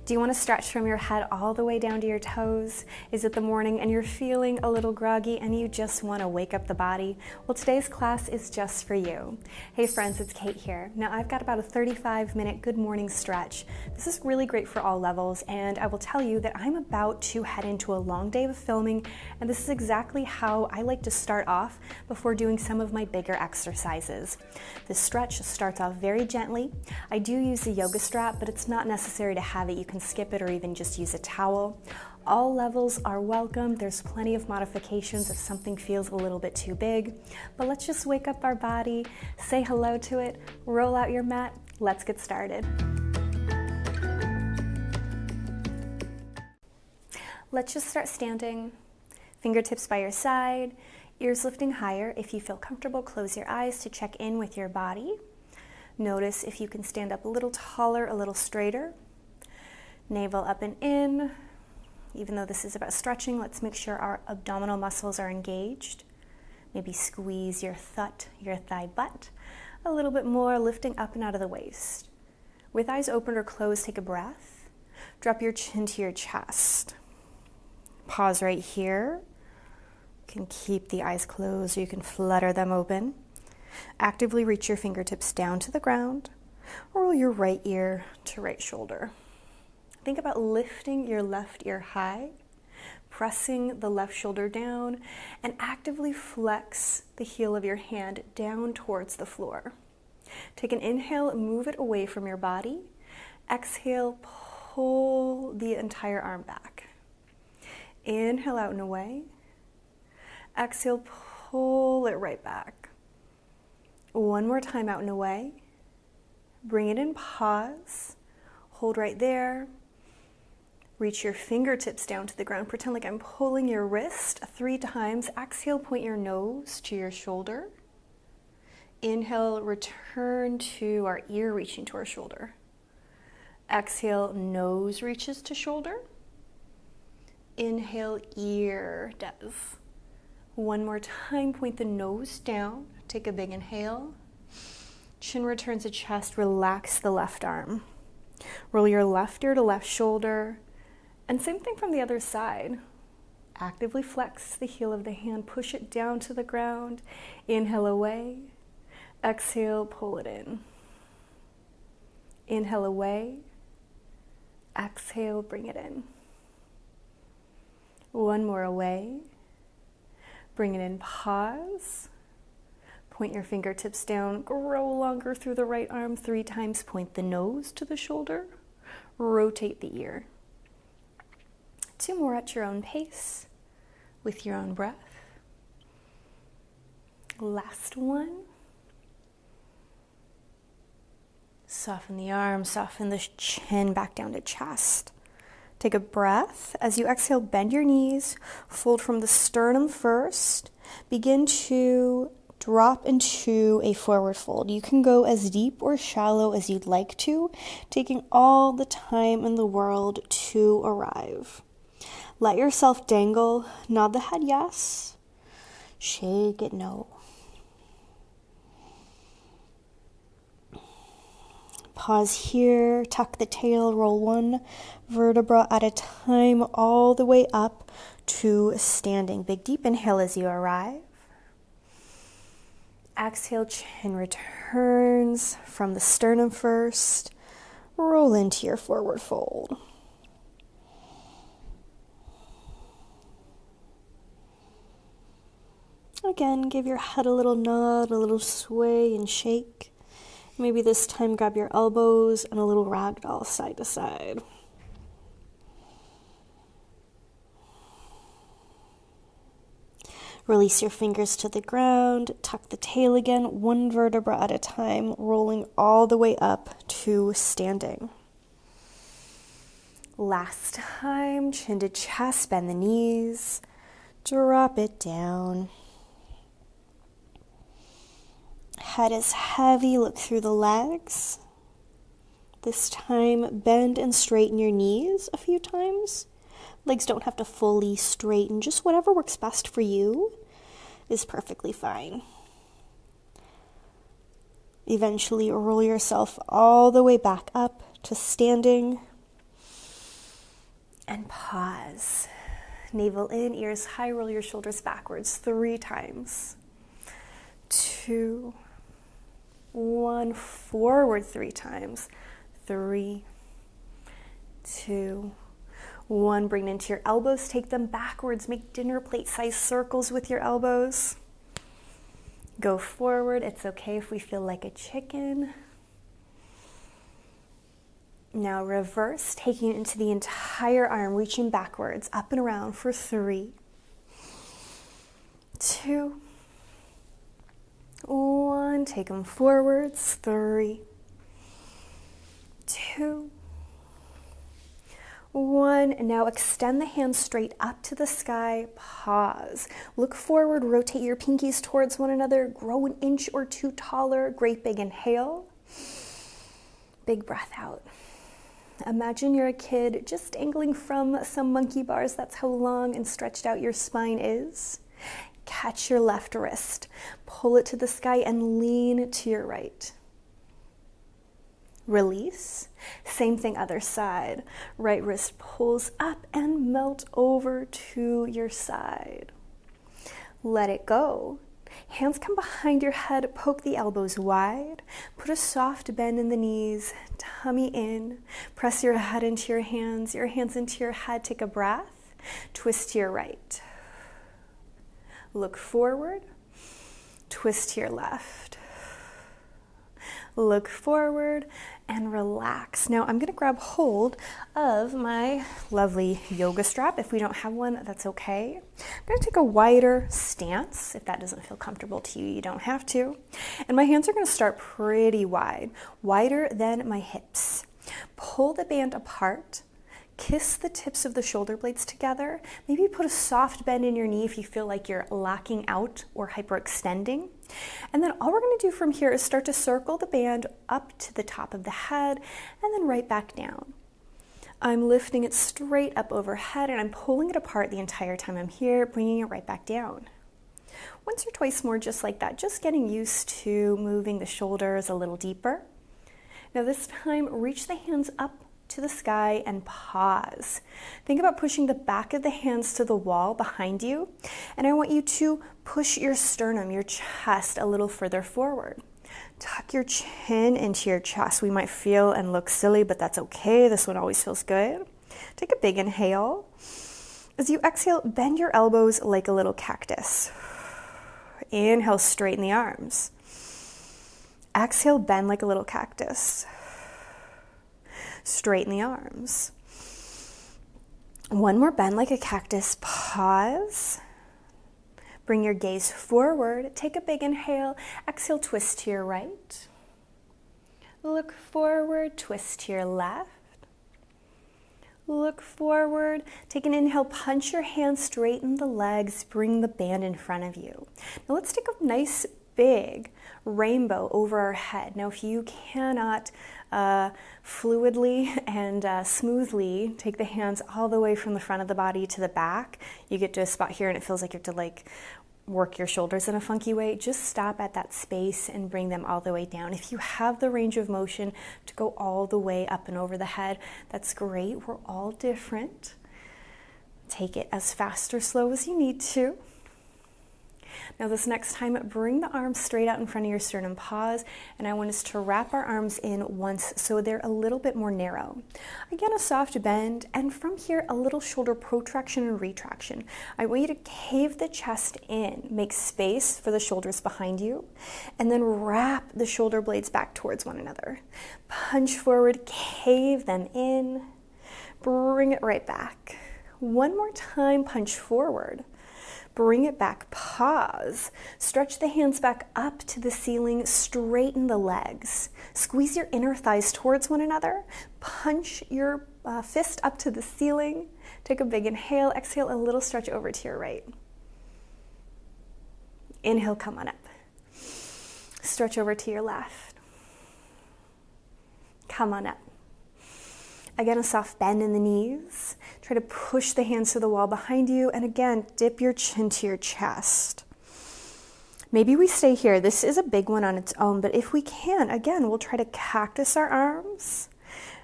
Do you want to stretch from your head all the way down to your toes? Is it the morning and you're feeling a little groggy and you just want to wake up the body? Well, today's class is just for you. Hey friends, it's Kait here. Now I've got about a 35-minute good morning stretch. This is really great for all levels, and I will tell you that I'm about to head into a long day of filming, and this is exactly how I like to start off before doing some of my bigger exercises. This stretch starts off very gently. I do use the yoga strap, but it's not necessary to have it. You can skip it or even just use a towel. All levels are welcome. There's plenty of modifications if something feels a little bit too big. But let's just wake up our body, say hello to it, roll out your mat. Let's get started. Let's just start standing. Fingertips by your side, ears lifting higher. If you feel comfortable, close your eyes to check in with your body. Notice if you can stand up a little taller, a little straighter. Navel up and in. Even though this is about stretching, let's make sure our abdominal muscles are engaged. Maybe squeeze your thigh butt a little bit more, lifting up and out of the waist. With eyes open or closed, take a breath. Drop your chin to your chest. Pause right here. You can keep the eyes closed or you can flutter them open. Actively reach your fingertips down to the ground. Roll your right ear to right shoulder. Think about lifting your left ear high, pressing the left shoulder down, and actively flex the heel of your hand down towards the floor. Take an inhale, move it away from your body. Exhale, pull the entire arm back. Inhale out and away. Exhale, pull it right back. One more time, out and away. Bring it in, pause. Hold right there. Reach your fingertips down to the ground. Pretend like I'm pulling your wrist 3 times. Exhale, point your nose to your shoulder. Inhale, return to our ear, reaching to our shoulder. Exhale, nose reaches to shoulder. Inhale, ear does. One more time, point the nose down. Take a big inhale. Chin returns to chest, relax the left arm. Roll your left ear to left shoulder. And same thing from the other side. Actively flex the heel of the hand, push it down to the ground. Inhale away. Exhale, pull it in. Inhale away. Exhale, bring it in. One more away. Bring it in, pause. Point your fingertips down, grow longer through the right arm 3 times. Point the nose to the shoulder. Rotate the ear. 2 more at your own pace, with your own breath. Last one. Soften the arm, soften the chin back down to chest. Take a breath. As you exhale, bend your knees, fold from the sternum first. Begin to drop into a forward fold. You can go as deep or shallow as you'd like to, taking all the time in the world to arrive. Let yourself dangle, nod the head yes, shake it no. Pause here, tuck the tail, roll 1 vertebra at a time all the way up to standing. Big deep inhale as you arrive. Exhale, chin returns from the sternum first. Roll into your forward fold. Again, give your head a little nod, a little sway and shake. Maybe this time grab your elbows and a little ragdoll side to side. Release your fingers to the ground, tuck the tail again, 1 vertebra at a time, rolling all the way up to standing. Last time, chin to chest, bend the knees, drop it down. Head is heavy, look through the legs. This time, bend and straighten your knees a few times. Legs don't have to fully straighten, just whatever works best for you is perfectly fine. Eventually roll yourself all the way back up to standing. And pause. Navel in, ears high, roll your shoulders backwards 3 times. 2, 1, forward 3 times. 3, 2, 1. Bring into your elbows, take them backwards. Make dinner plate size circles with your elbows. Go forward. It's okay if we feel like a chicken. Now reverse, taking it into the entire arm, reaching backwards, up and around for 3, 2, 1. Take them forwards. 3, 2, 1. And now extend the hands straight up to the sky. Pause. Look forward. Rotate your pinkies towards one another. Grow an inch or 2 taller. Great big inhale. Big breath out. Imagine you're a kid just dangling from some monkey bars. That's how long and stretched out your spine is. Catch your left wrist. Pull it to the sky and lean to your right. Release. Same thing other side. Right wrist pulls up and melt over to your side. Let it go. Hands come behind your head, poke the elbows wide. Put a soft bend in the knees, tummy in. Press your head into your hands into your head. Take a breath. Twist to your right. Look forward. Twist to your left. Look forward and relax. Now I'm going to grab hold of my lovely yoga strap. If we don't have one, that's okay. I'm going to take a wider stance. If that doesn't feel comfortable to you, you don't have to. And my hands are going to start pretty wide, wider than my hips. Pull the band apart. Kiss the tips of the shoulder blades together. Maybe put a soft bend in your knee if you feel like you're locking out or hyperextending. And then all we're going to do from here is start to circle the band up to the top of the head and then right back down. I'm lifting it straight up overhead and I'm pulling it apart the entire time I'm here, bringing it right back down. Once or twice more just like that, just getting used to moving the shoulders a little deeper. Now this time, reach the hands up to the sky and pause. Think about pushing the back of the hands to the wall behind you, and I want you to push your sternum, your chest, a little further forward. Tuck your chin into your chest. We might feel and look silly, but that's okay. This one always feels good. Take a big inhale. As you exhale, bend your elbows like a little cactus. Inhale, straighten the arms. Exhale, bend like a little cactus. Straighten the arms. One more bend like a cactus. Pause. Bring your gaze forward. Take a big inhale. Exhale, twist to your right. Look forward, twist to your left. Look forward. Take an inhale, punch your hands, straighten the legs, bring the band in front of you. Now let's take a nice big rainbow over our head. Now if you cannot fluidly and smoothly take the hands all the way from the front of the body to the back, you get to a spot here and it feels like you have to work your shoulders in a funky way, just stop at that space and bring them all the way down. If you have the range of motion to go all the way up and over the head, that's great. We're all different. Take it as fast or slow as you need to. Now this next time, bring the arms straight out in front of your sternum, pause, and I want us to wrap our arms in once so they're a little bit more narrow. Again, a soft bend, and from here, a little shoulder protraction and retraction. I want you to cave the chest in, make space for the shoulders behind you, and then wrap the shoulder blades back towards one another. Punch forward, cave them in, bring it right back. One more time, punch forward. Bring it back, pause. Stretch the hands back up to the ceiling, straighten the legs. Squeeze your inner thighs towards one another. Punch your fist up to the ceiling. Take a big inhale, exhale, a little stretch over to your right. Inhale, come on up. Stretch over to your left. Come on up. Again, a soft bend in the knees. Try to push the hands to the wall behind you. And again, dip your chin to your chest. Maybe we stay here. This is a big one on its own, but if we can, again, we'll try to cactus our arms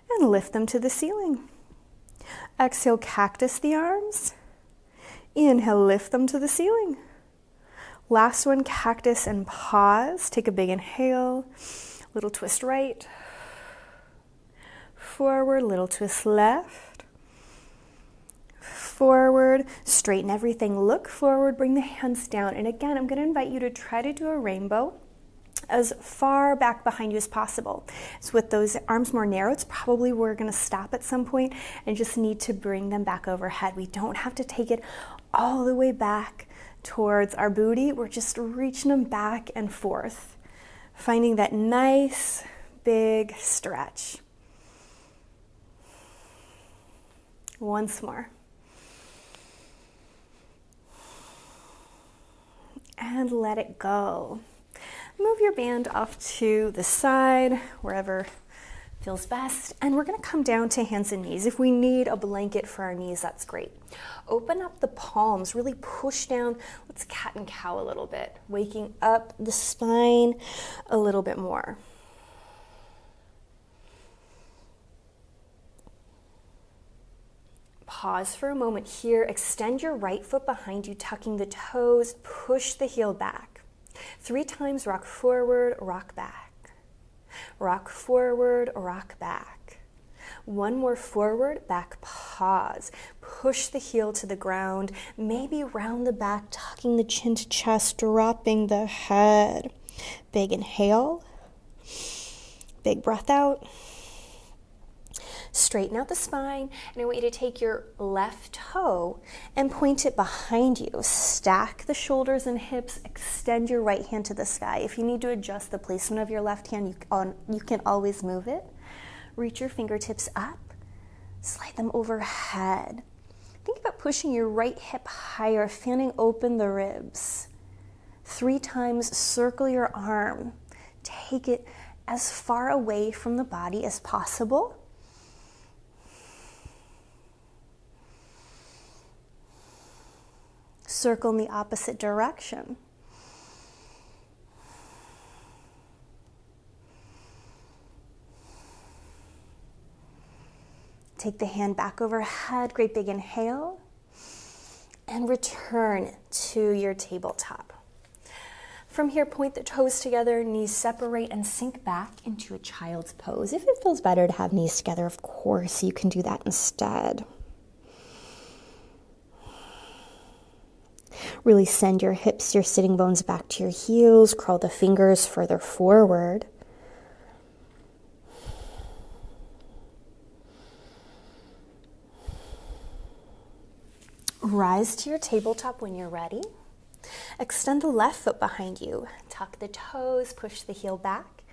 and lift them to the ceiling. Exhale, cactus the arms. Inhale, lift them to the ceiling. Last one, cactus and pause. Take a big inhale, little twist right, forward, little twist left, forward, straighten everything, look forward, bring the hands down. And again, I'm going to invite you to try to do a rainbow as far back behind you as possible. So with those arms more narrow, it's probably we're going to stop at some point and just need to bring them back overhead. We don't have to take it all the way back towards our booty. We're just reaching them back and forth, finding that nice big stretch. Once more. And let it go. Move your band off to the side, wherever feels best. And we're going to come down to hands and knees. If we need a blanket for our knees, that's great. Open up the palms, really push down. Let's cat and cow a little bit, waking up the spine a little bit more. Pause for a moment here. Extend your right foot behind you, tucking the toes. Push the heel back. 3 times, rock forward, rock back. Rock forward, rock back. One more forward, back, pause. Push the heel to the ground. Maybe round the back, tucking the chin to chest, dropping the head. Big inhale. Big breath out. Straighten out the spine, and I want you to take your left toe and point it behind you. Stack the shoulders and hips, extend your right hand to the sky. If you need to adjust the placement of your left hand, you can always move it. Reach your fingertips up, slide them overhead. Think about pushing your right hip higher, fanning open the ribs. 3 times, circle your arm. Take it as far away from the body as possible. Circle in the opposite direction. Take the hand back overhead, great big inhale, and return to your tabletop. From here, point the toes together, knees separate, and sink back into a child's pose. If it feels better to have knees together, of course, you can do that instead. Really send your hips, your sitting bones back to your heels. Curl the fingers further forward. Rise to your tabletop when you're ready. Extend the left foot behind you. Tuck the toes, push the heel back.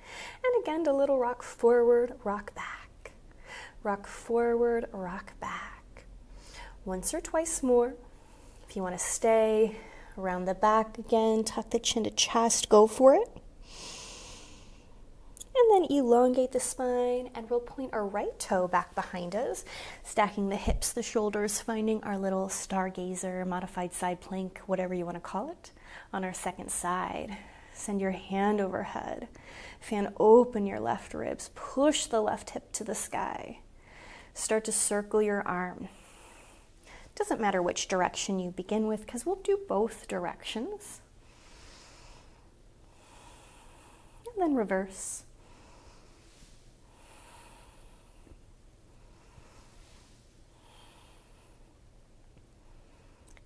And again, a little rock forward, rock back. Rock forward, rock back. Once or twice more. If you want to stay around the back again, tuck the chin to chest, go for it. And then elongate the spine, and we'll point our right toe back behind us, stacking the hips, the shoulders, finding our little stargazer, modified side plank, whatever you want to call it, on our second side. Send your hand overhead. Fan open your left ribs. Push the left hip to the sky. Start to circle your arm. Doesn't matter which direction you begin with, because we'll do both directions. And then reverse.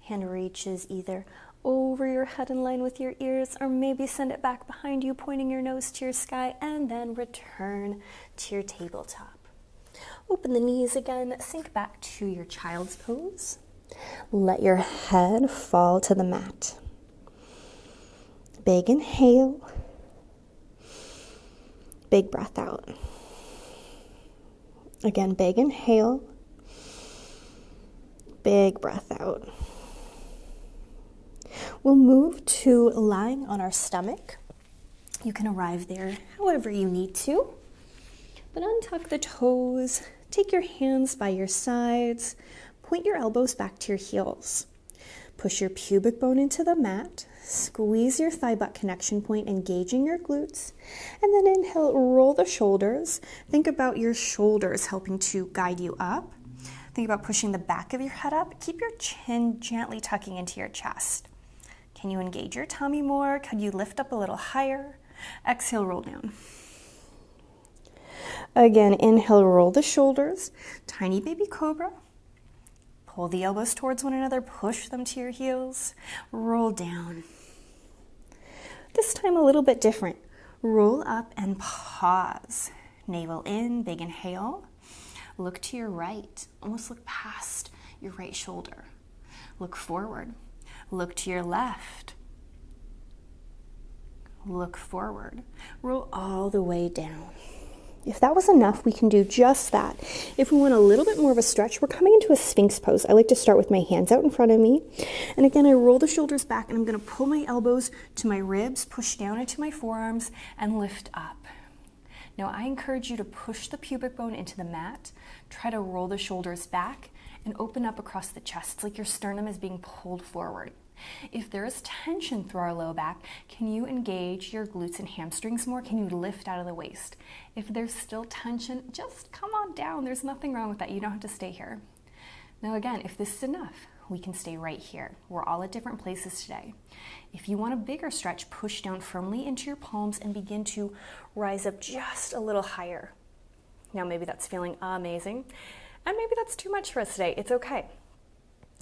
Hand reaches either over your head in line with your ears, or maybe send it back behind you, pointing your nose to your sky, and then return to your tabletop. Open the knees again, sink back to your child's pose. Let your head fall to the mat. Big inhale. Big breath out. Again, big inhale. Big breath out. We'll move to lying on our stomach. You can arrive there however you need to. But untuck the toes, take your hands by your sides, point your elbows back to your heels. Push your pubic bone into the mat, squeeze your thigh-butt connection point, engaging your glutes, and then inhale, roll the shoulders. Think about your shoulders helping to guide you up. Think about pushing the back of your head up. Keep your chin gently tucking into your chest. Can you engage your tummy more? Could you lift up a little higher? Exhale, roll down. Again, inhale, roll the shoulders. Tiny baby cobra. Pull the elbows towards one another. Push them to your heels. Roll down. This time a little bit different. Roll up and pause. Navel in, big inhale. Look to your right. Almost look past your right shoulder. Look forward. Look to your left. Look forward. Roll all the way down. If that was enough, we can do just that. If we want a little bit more of a stretch, we're coming into a Sphinx pose. I like to start with my hands out in front of me. And again, I roll the shoulders back and I'm going to pull my elbows to my ribs, push down into my forearms, and lift up. Now, I encourage you to push the pubic bone into the mat. Try to roll the shoulders back and open up across the chest. It's like your sternum is being pulled forward. If there is tension through our low back, can you engage your glutes and hamstrings more? Can you lift out of the waist? If there's still tension, just come on down. There's nothing wrong with that. You don't have to stay here. Now again, if this is enough, we can stay right here. We're all at different places today. If you want a bigger stretch, push down firmly into your palms and begin to rise up just a little higher. Now maybe that's feeling amazing, and maybe that's too much for us today. It's okay.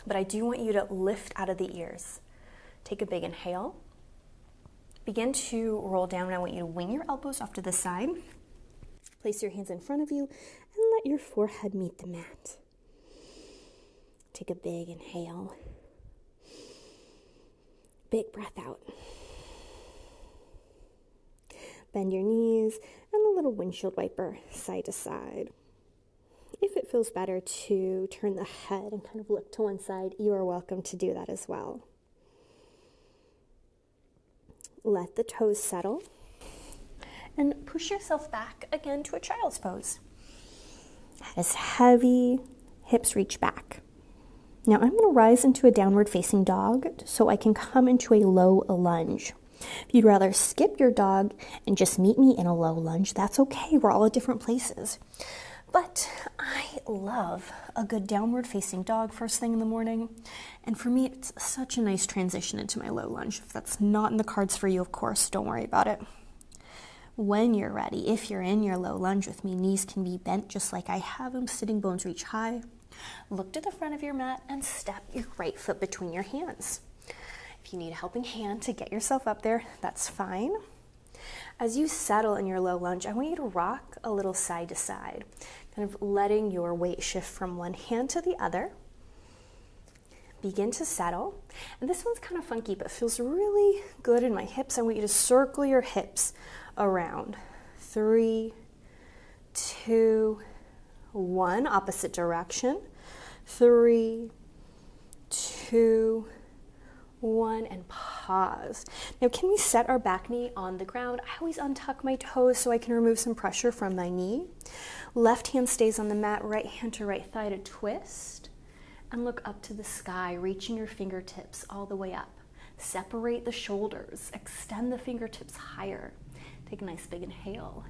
But I do want you to lift out of the ears. Take a big inhale. Begin to roll down. I want you to wing your elbows off to the side. Place your hands in front of you and let your forehead meet the mat. Take a big inhale. Big breath out. Bend your knees and a little windshield wiper side to side. If it feels better to turn the head and kind of look to one side, you are welcome to do that as well. Let the toes settle and push yourself back again to a child's pose. Head is heavy, hips reach back. Now I'm going to rise into a downward facing dog so I can come into a low lunge. If you'd rather skip your dog and just meet me in a low lunge, that's okay. We're all at different places. But I love a good downward facing dog first thing in the morning. And for me, it's such a nice transition into my low lunge. If that's not in the cards for you, of course, don't worry about it. When you're ready, if you're in your low lunge with me, knees can be bent just like I have them, sitting bones reach high. Look to the front of your mat and step your right foot between your hands. If you need a helping hand to get yourself up there, that's fine. As you settle in your low lunge, I want you to rock a little side to side, kind of letting your weight shift from one hand to the other. Begin to settle. And this one's kind of funky, but feels really good in my hips. I want you to circle your hips around. 3, 2, 1, opposite direction. 3, 2, 1, and pause. Now, can we set our back knee on the ground? I always untuck my toes so I can remove some pressure from my knee. Left hand stays on the mat, right hand to right thigh to twist. And look up to the sky, reaching your fingertips all the way up. Separate the shoulders, extend the fingertips higher. Take a nice big inhale.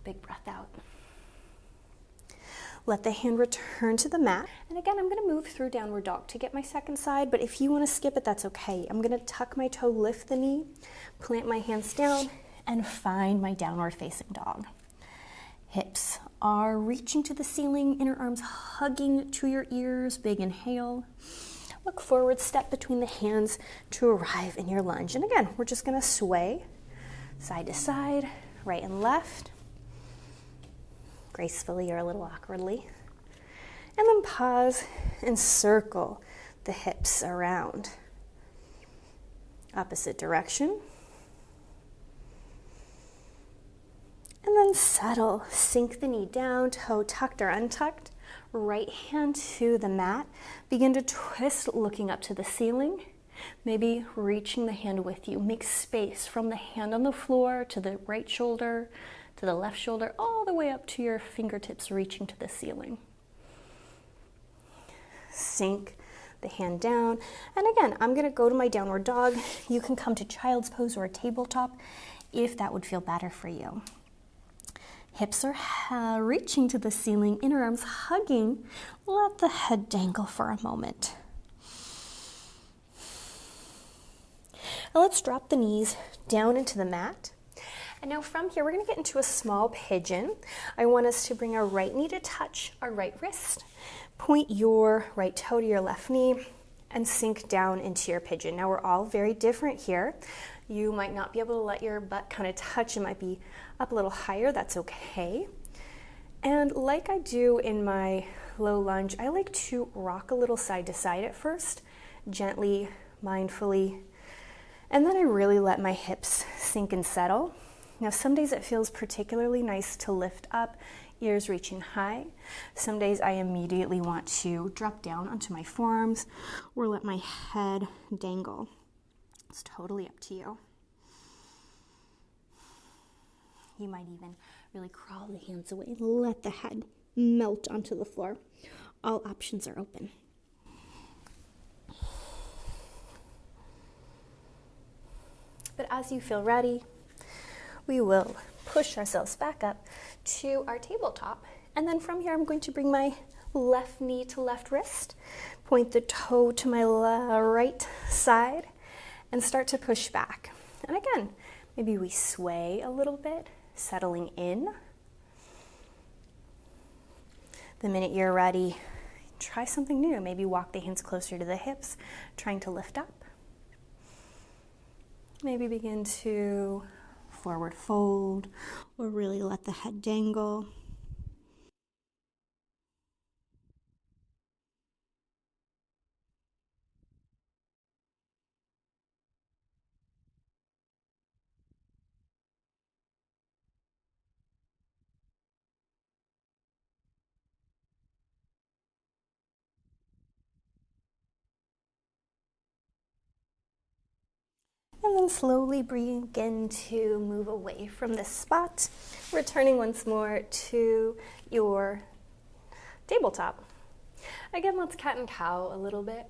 Big breath out. Let the hand return to the mat. And again, I'm going to move through downward dog to get my second side, but if you want to skip it, that's okay. I'm going to tuck my toe, lift the knee, plant my hands down, and find my downward facing dog. Hips are reaching to the ceiling, inner arms hugging to your ears, big inhale. Look forward, step between the hands to arrive in your lunge. And again, we're just going to sway side to side, right and left, gracefully or a little awkwardly. And then pause and circle the hips around. Opposite direction. And then settle, sink the knee down, toe tucked or untucked, right hand to the mat. Begin to twist, looking up to the ceiling, maybe reaching the hand with you. Make space from the hand on the floor to the right shoulder, to the left shoulder, all the way up to your fingertips reaching to the ceiling. Sink the hand down. And again, I'm gonna go to my downward dog. You can come to child's pose or a tabletop if that would feel better for you. Hips are reaching to the ceiling, inner arms hugging. Let the head dangle for a moment. Now let's drop the knees down into the mat. And now from here, we're going to get into a small pigeon. I want us to bring our right knee to touch our right wrist. Point your right toe to your left knee and sink down into your pigeon. Now we're all very different here. You might not be able to let your butt kind of touch. It might be up a little higher. That's okay. And like I do in my low lunge, I like to rock a little side to side at first, gently, mindfully. And then I really let my hips sink and settle. Now, some days it feels particularly nice to lift up, ears reaching high. Some days I immediately want to drop down onto my forearms or let my head dangle. It's totally up to you. You might even really crawl the hands away and let the head melt onto the floor. All options are open. But as you feel ready, we will push ourselves back up to our tabletop. And then from here, I'm going to bring my left knee to left wrist, point the toe to my right side, and start to push back. And again, maybe we sway a little bit, settling in. The minute you're ready, try something new. Maybe walk the hands closer to the hips, trying to lift up. Maybe begin to forward fold, or really let the head dangle. And then slowly begin to move away from this spot, returning once more to your tabletop. Again, let's cat and cow a little bit.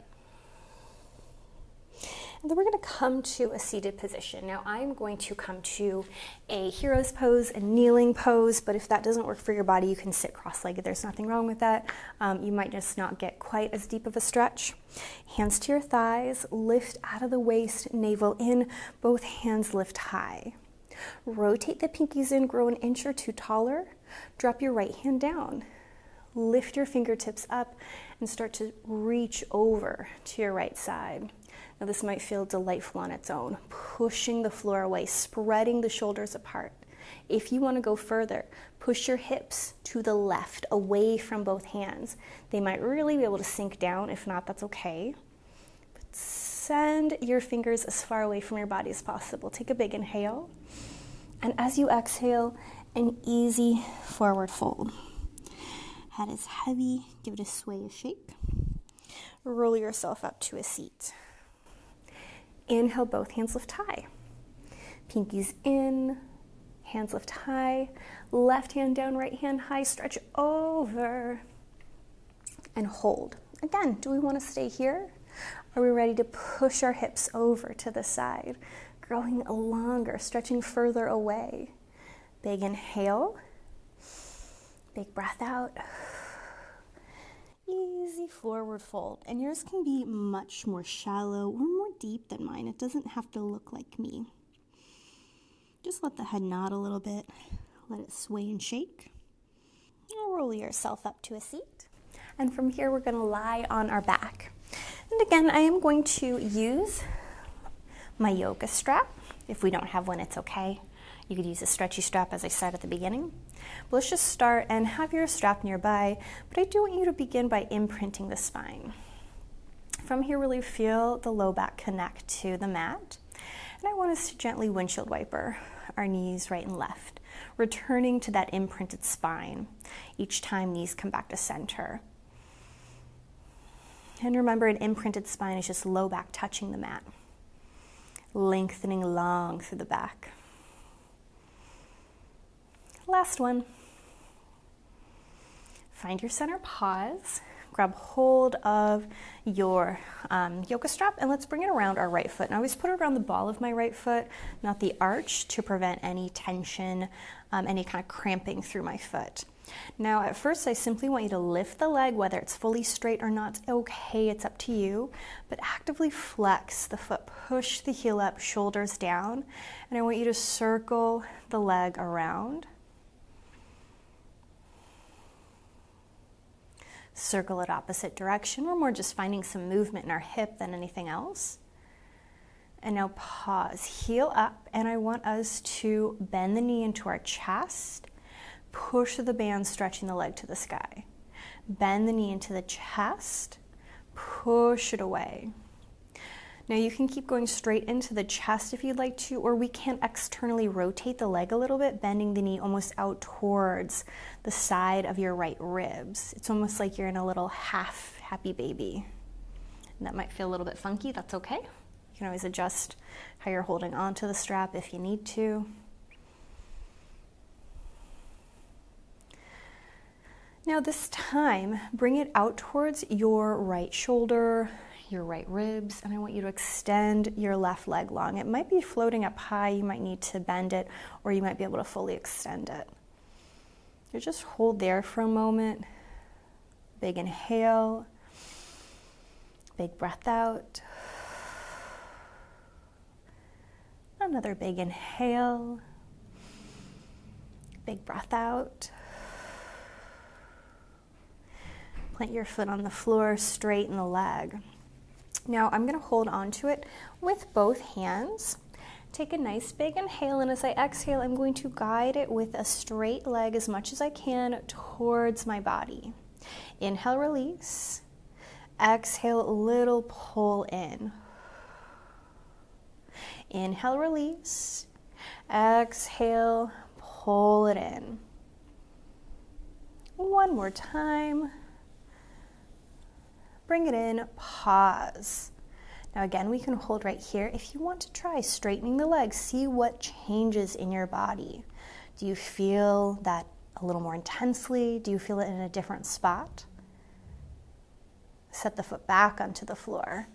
And then we're going to come to a seated position. Now I'm going to come to a hero's pose, a kneeling pose, but if that doesn't work for your body, you can sit cross-legged. There's nothing wrong with that. You might just not get quite as deep of a stretch. Hands to your thighs, lift out of the waist, navel in, both hands lift high. Rotate the pinkies in, grow an inch or two taller. Drop your right hand down. Lift your fingertips up and start to reach over to your right side. Now this might feel delightful on its own, pushing the floor away, spreading the shoulders apart. If you want to go further, push your hips to the left, away from both hands. They might really be able to sink down. If not, that's okay. But send your fingers as far away from your body as possible. Take a big inhale. And as you exhale, an easy forward fold. Head is heavy. Give it a sway, a shake. Roll yourself up to a seat. Inhale, both hands lift high. Pinkies in, hands lift high. Left hand down, right hand high. Stretch over and hold. Again, do we want to stay here? Are we ready to push our hips over to the side? Growing longer, stretching further away. Big inhale. Big breath out. Easy forward fold. And yours can be much more shallow or more deep than mine. It doesn't have to look like me. Just let the head nod a little bit. Let it sway and shake. Roll yourself up to a seat. And from here, we're going to lie on our back. And again, I am going to use my yoga strap. If we don't have one, it's okay. You could use a stretchy strap, as I said at the beginning. But let's just start and have your strap nearby. But I do want you to begin by imprinting the spine. From here, really feel the low back connect to the mat. And I want us to gently windshield wiper our knees right and left, returning to that imprinted spine. Each time knees come back to center. And remember, an imprinted spine is just low back touching the mat, lengthening long through the back. Last one. Find your center, pause, grab hold of your yoga strap and let's bring it around our right foot. And I always put it around the ball of my right foot, not the arch, to prevent any tension, any kind of cramping through my foot. Now at first I simply want you to lift the leg, whether it's fully straight or not, it's okay, it's up to you, but actively flex the foot, push the heel up, shoulders down, and I want you to circle the leg around. Circle it opposite direction. We're more just finding some movement in our hip than anything else. And now pause, heel up, and I want us to bend the knee into our chest. Push the band, stretching the leg to the sky. Bend the knee into the chest, push it away. Now you can keep going straight into the chest if you'd like to, or we can externally rotate the leg a little bit, bending the knee almost out towards the side of your right ribs. It's almost like you're in a little half happy baby. And that might feel a little bit funky, that's okay. You can always adjust how you're holding onto the strap if you need to. Now this time, bring it out towards your right shoulder, your right ribs, and I want you to extend your left leg long. It might be floating up high, you might need to bend it, or you might be able to fully extend it. You just hold there for a moment. Big inhale, big breath out. Another big inhale, big breath out. Plant your foot on the floor, straighten the leg. Now I'm going to hold on to it with both hands. Take a nice big inhale, and as I exhale, I'm going to guide it with a straight leg as much as I can towards my body. Inhale, release. Exhale, a little pull in. Inhale, release. Exhale, pull it in. One more time. Bring it in, pause. Now again, we can hold right here. If you want to try straightening the legs, see what changes in your body. Do you feel that a little more intensely? Do you feel it in a different spot? Set the foot back onto the floor.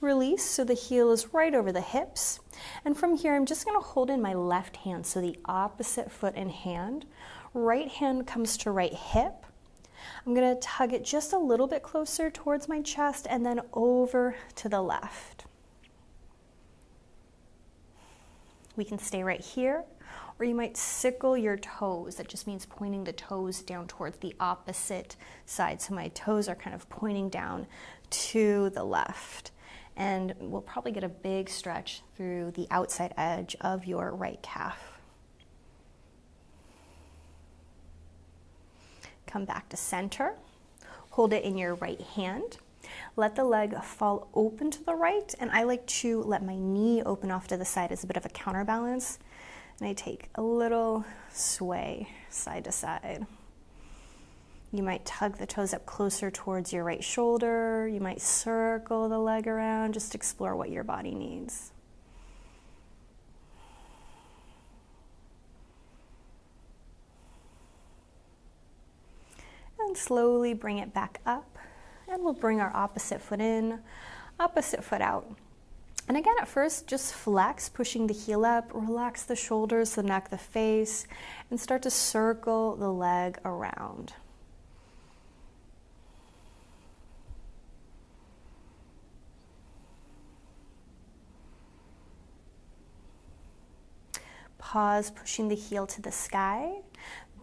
Release so the heel is right over the hips. And from here, I'm just gonna hold in my left hand, so the opposite foot in hand. Right hand comes to right hip. I'm going to tug it just a little bit closer towards my chest and then over to the left. We can stay right here, or you might sickle your toes. That just means pointing the toes down towards the opposite side. So my toes are kind of pointing down to the left. And we'll probably get a big stretch through the outside edge of your right calf. Come back to center, hold it in your right hand, let the leg fall open to the right, and I like to let my knee open off to the side as a bit of a counterbalance, and I take a little sway side to side. You might tug the toes up closer towards your right shoulder, you might circle the leg around, just explore what your body needs. And slowly bring it back up, and we'll bring our opposite foot in, opposite foot out. And again, at first, just flex, pushing the heel up, relax the shoulders, the neck, the face, and start to circle the leg around. Pause, pushing the heel to the sky,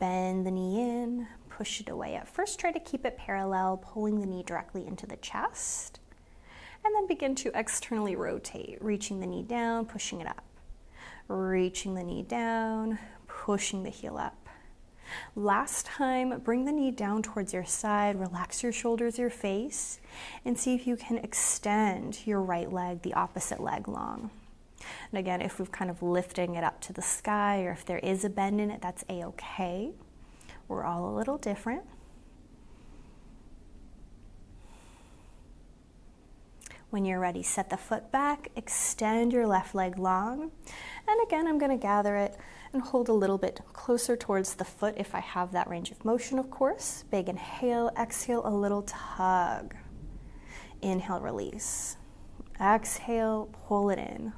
bend the knee in, push it away. At first, try to keep it parallel, pulling the knee directly into the chest, and then begin to externally rotate, reaching the knee down, pushing it up, reaching the knee down, pushing the heel up. Last time, bring the knee down towards your side, relax your shoulders, your face, and see if you can extend your right leg, the opposite leg, long. And again, if we're kind of lifting it up to the sky, or if there is a bend in it, that's a-okay. We're all a little different. When you're ready, set the foot back, extend your left leg long, And again, I'm going to gather it and hold a little bit closer towards the foot if I have that range of motion, of course. Big inhale, exhale, a little tug. Inhale, release. Exhale, pull it in.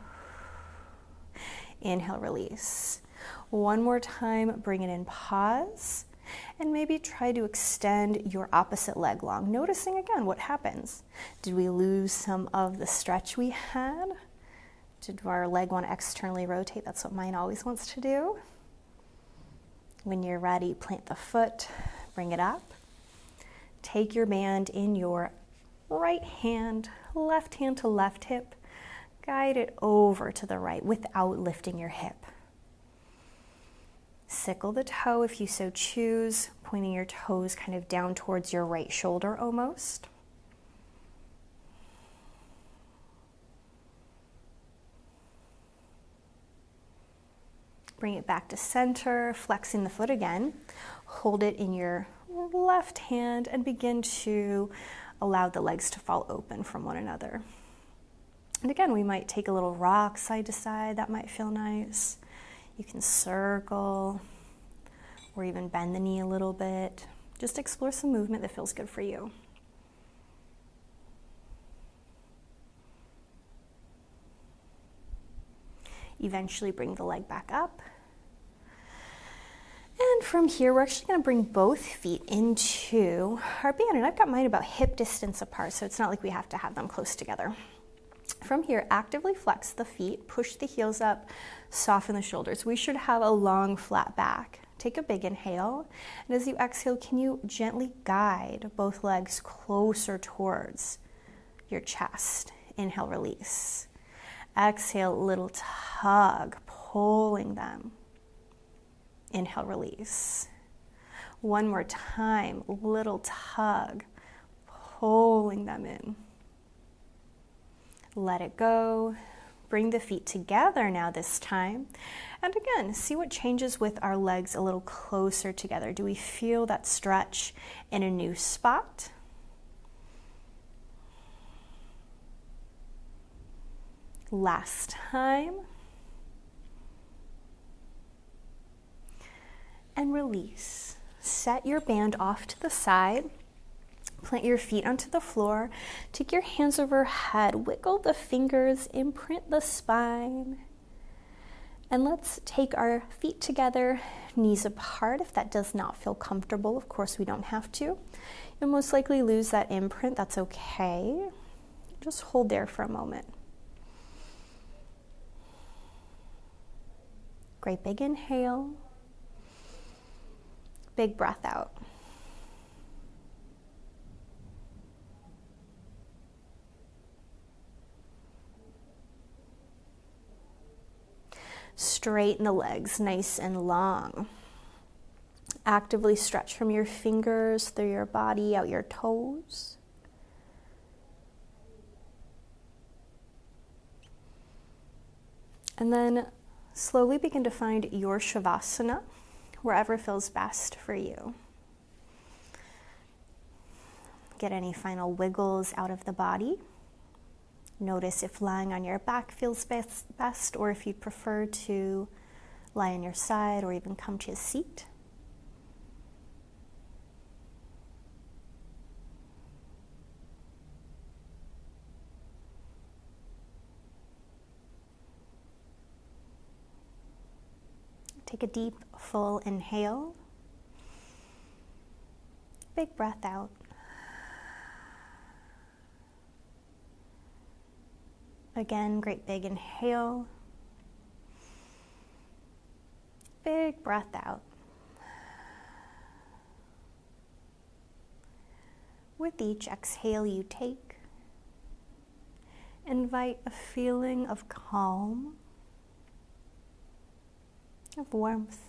Inhale, release. One more time, bring it in, pause, and maybe try to extend your opposite leg long. Noticing again what happens. Did we lose some of the stretch we had? Did our leg want to externally rotate? That's what mine always wants to do. When you're ready, plant the foot, bring it up. Take your band in your right hand to left hip. Guide it over to the right without lifting your hip. Sickle the toe if you so choose, pointing your toes kind of down towards your right shoulder almost. Bring it back to center, flexing the foot again. Hold it in your left hand and begin to allow the legs to fall open from one another. And again, we might take a little rock side to side. That might feel nice. You can circle or even bend the knee a little bit. Just explore some movement that feels good for you. Eventually bring the leg back up. And from here, we're actually going to bring both feet into our band. And I've got mine about hip distance apart, so it's not like we have to have them close together. From here, actively flex the feet, push the heels up, soften the shoulders. We should have a long, flat back. Take a big inhale. And as you exhale, can you gently guide both legs closer towards your chest? Inhale, release. Exhale, little tug, pulling them. Inhale, release. One more time, little tug, pulling them in. Let it go. Bring the feet together now this time. And again, see what changes with our legs a little closer together. Do we feel that stretch in a new spot? Last time. And release. Set your band off to the side. Plant your feet onto the floor. Take your hands overhead. Wiggle the fingers. Imprint the spine. And let's take our feet together, knees apart. If that does not feel comfortable, of course we don't have to. You'll most likely lose that imprint. That's okay. Just hold there for a moment. Great big inhale. Big breath out. Straighten the legs nice and long. Actively stretch from your fingers through your body, out your toes. And then slowly begin to find your Shavasana, wherever feels best for you. Get any final wiggles out of the body. Notice if lying on your back feels best, or if you prefer to lie on your side or even come to a seat. Take a deep, full inhale. Big breath out. Again, great big inhale. Big breath out. With each exhale you take, invite a feeling of calm, of warmth.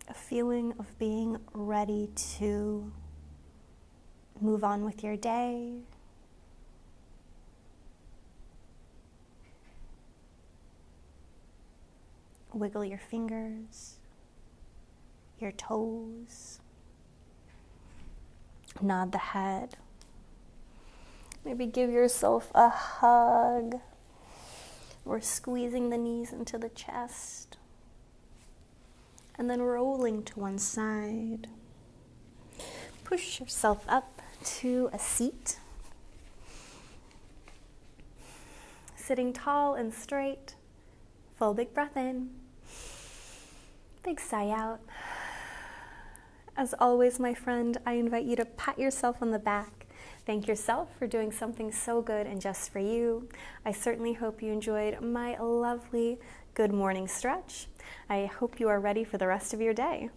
A feeling of being ready to move on with your day. Wiggle your fingers, your toes. Nod the head. Maybe give yourself a hug or squeezing the knees into the chest. And then rolling to one side. Push yourself up to a seat. Sitting tall and straight. Full big breath in. Big sigh out. As always, my friend, I invite you to pat yourself on the back. Thank yourself for doing something so good and just for you. I certainly hope you enjoyed my lovely good morning stretch. I hope you are ready for the rest of your day.